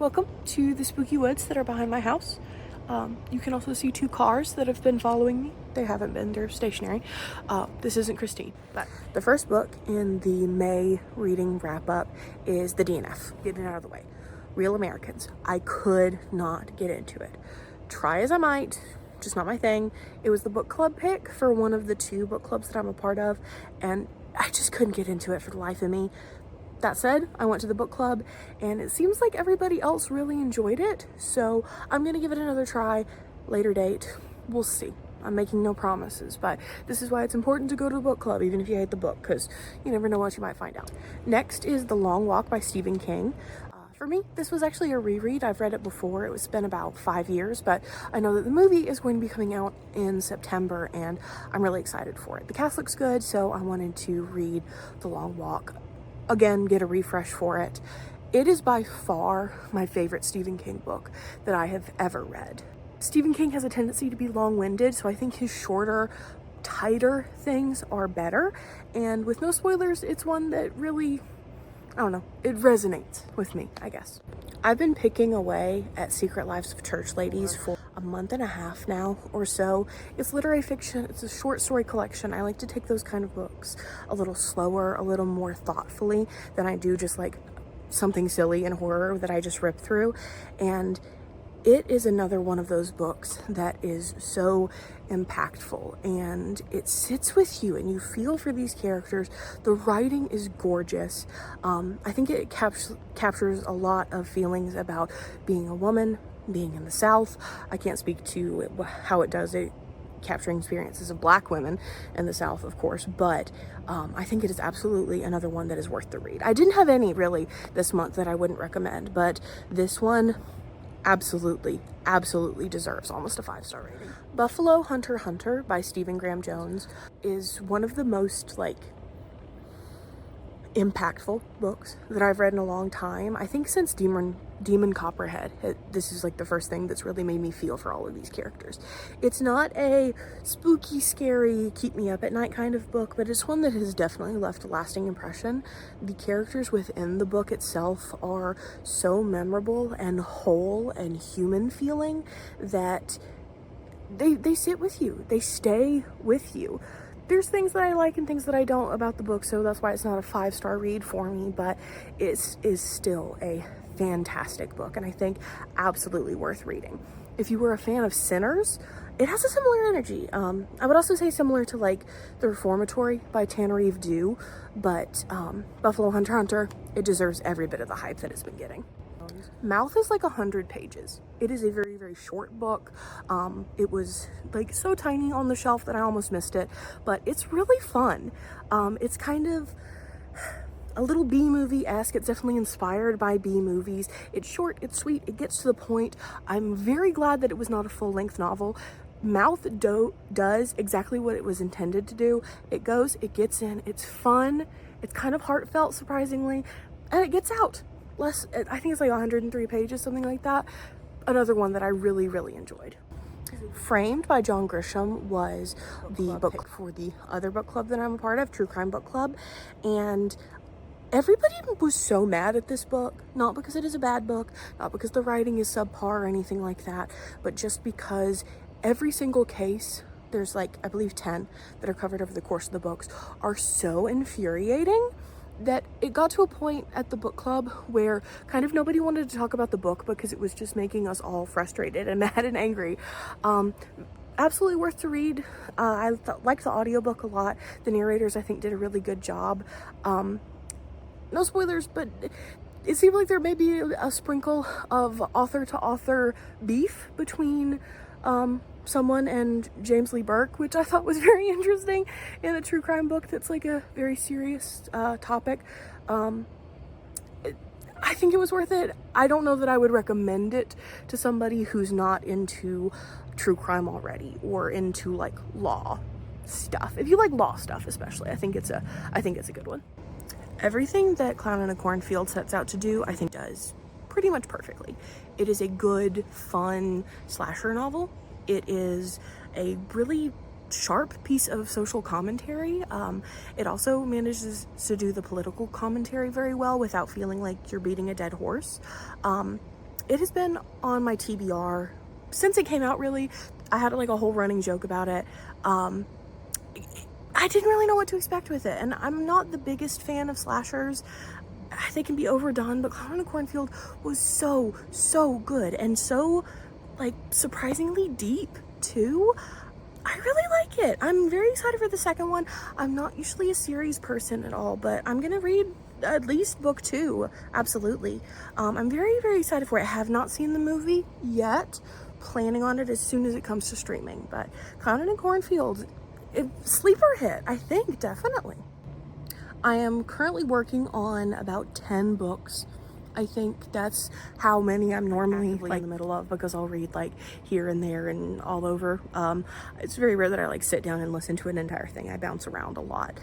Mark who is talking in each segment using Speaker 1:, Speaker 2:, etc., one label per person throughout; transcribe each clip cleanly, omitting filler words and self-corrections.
Speaker 1: Welcome to the spooky woods that are behind my house. You can also see two cars that have been following me. They haven't been, they're stationary. This isn't Christine. But the first book in the May reading wrap-up is the DNF, Getting It Out of the Way. Real Americans. I could not get into it. Try as I might, just not my thing. It was the book club pick for one of the two book clubs that I'm a part of, and I just couldn't get into it for the life of me. That said, I went to the book club and it seems like everybody else really enjoyed it, so I'm gonna give it another try. Later date, we'll see. I'm making no promises, but this is why it's important to go to the book club even if you hate the book, because you never know what you might find out. Next is The Long Walk by Stephen King. For me, this was actually a reread. I've read it before. It's been about 5 years, but I know that the movie is going to be coming out in September and I'm really excited for it. The cast looks good, so I wanted to read The Long Walk. Again, get a refresh for it. It is by far my favorite Stephen King book that I have ever read. Stephen King has a tendency to be long-winded, so I think his shorter, tighter things are better. And with no spoilers, it's one that really, I don't know, it resonates with me, I guess. I've been picking away at Secret Lives of Church Ladies for a month and a half now or so. It's literary fiction. It's a short story collection. I like to take those kind of books a little slower, a little more thoughtfully than I do just like something silly and horror that I just rip through. And it is another one of those books that is so impactful and it sits with you and you feel for these characters. The writing is gorgeous. I think it captures a lot of feelings about being a woman, being in the South. I can't speak to how it does it capturing experiences of Black women in the South, of course, but I think it is absolutely another one that is worth the read. I didn't have any really this month that I wouldn't recommend, but this one absolutely deserves almost a 5-star rating. Buffalo Hunter Hunter by Stephen Graham Jones is one of the most impactful books that I've read in a long time. I think since Demon Copperhead, this is like the first thing that's really made me feel for all of these characters. It's not a spooky, scary, keep me up at night kind of book, but it's one that has definitely left a lasting impression. The characters within the book itself are so memorable and whole and human feeling that they sit with you. They stay with you. There's things that I like and things that I don't about the book, so that's why it's not a 5-star read for me, but it is still a fantastic book and I think absolutely worth reading. If you were a fan of Sinners, it has a similar energy. I would also say similar to like The Reformatory by Tanner Dew, but Buffalo Hunter Hunter, it deserves every bit of the hype that it's been getting. Mouth is like 100 pages. It is a very short book. It was like so tiny on the shelf that I almost missed it, but it's really fun. It's kind of a little B-movie-esque. It's definitely inspired by B-movies. It's short, it's sweet, it gets to the point. I'm very glad that it was not a full-length novel. Mouth does exactly what it was intended to do. It goes, it gets in, it's fun, it's kind of heartfelt, surprisingly, and it gets out. I think it's like 103 pages, something like that. Another one that I really enjoyed. Framed by John Grisham was the book for the other book club that I'm a part of, True Crime Book Club, and everybody was so mad at this book, not because it is a bad book, not because the writing is subpar or anything like that, but just because every single case, there's like, I believe 10 that are covered over the course of the books, are so infuriating that it got to a point at the book club where kind of nobody wanted to talk about the book because it was just making us all frustrated and mad and angry. Absolutely worth to read. I liked the audiobook a lot. The narrators, I think, did a really good job. No spoilers, but it seemed like there may be a sprinkle of author-to-author beef between someone and James Lee Burke, which I thought was very interesting in a true crime book that's like a very serious topic. I think it was worth it. I don't know that I would recommend it to somebody who's not into true crime already or into like law stuff. If you like law stuff especially, I think it's a good one. Everything that Clown in a Cornfield sets out to do, I think does pretty much perfectly. It is a good, fun slasher novel. It is a really sharp piece of social commentary. It also manages to do the political commentary very well without feeling like you're beating a dead horse. it has been on my TBR since it came out, really. I had like a whole running joke about it. I didn't really know what to expect with it, and I'm not the biggest fan of slashers. They can be overdone, but Clown in a Cornfield was so good, and so like surprisingly deep too. I really like it. I'm very excited for the second one. I'm not usually a series person at all, but I'm gonna read at least book 2, absolutely. I'm very excited for it. I have not seen the movie yet, planning on it as soon as it comes to streaming, but Clown in a Cornfield, sleeper hit, I think, definitely. I am currently working on about 10 books. I think that's how many I'm normally like in the middle of, because I'll read like here and there and all over. It's very rare that I like sit down and listen to an entire thing. I bounce around a lot.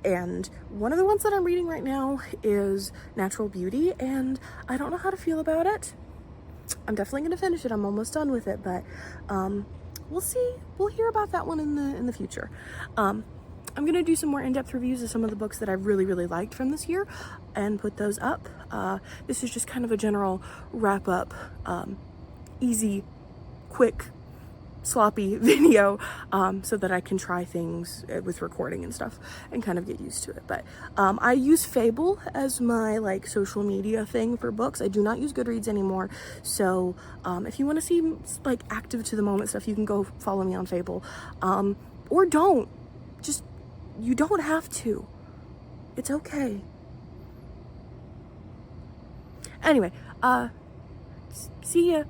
Speaker 1: And one of the ones that I'm reading right now is Natural Beauty, and I don't know how to feel about it. I'm definitely gonna finish it. I'm almost done with it, but we'll see. We'll hear about that one in the future. I'm gonna do some more in-depth reviews of some of the books that I really liked from this year and put those up. This is just kind of a general wrap up, easy, quick, sloppy video, so that I can try things with recording and stuff and kind of get used to it. But I use Fable as my like social media thing for books. I do not use Goodreads anymore, so if you want to see like active to the moment stuff, you can go follow me on Fable, or don't. Just, you don't have to. It's okay. Anyway, see ya.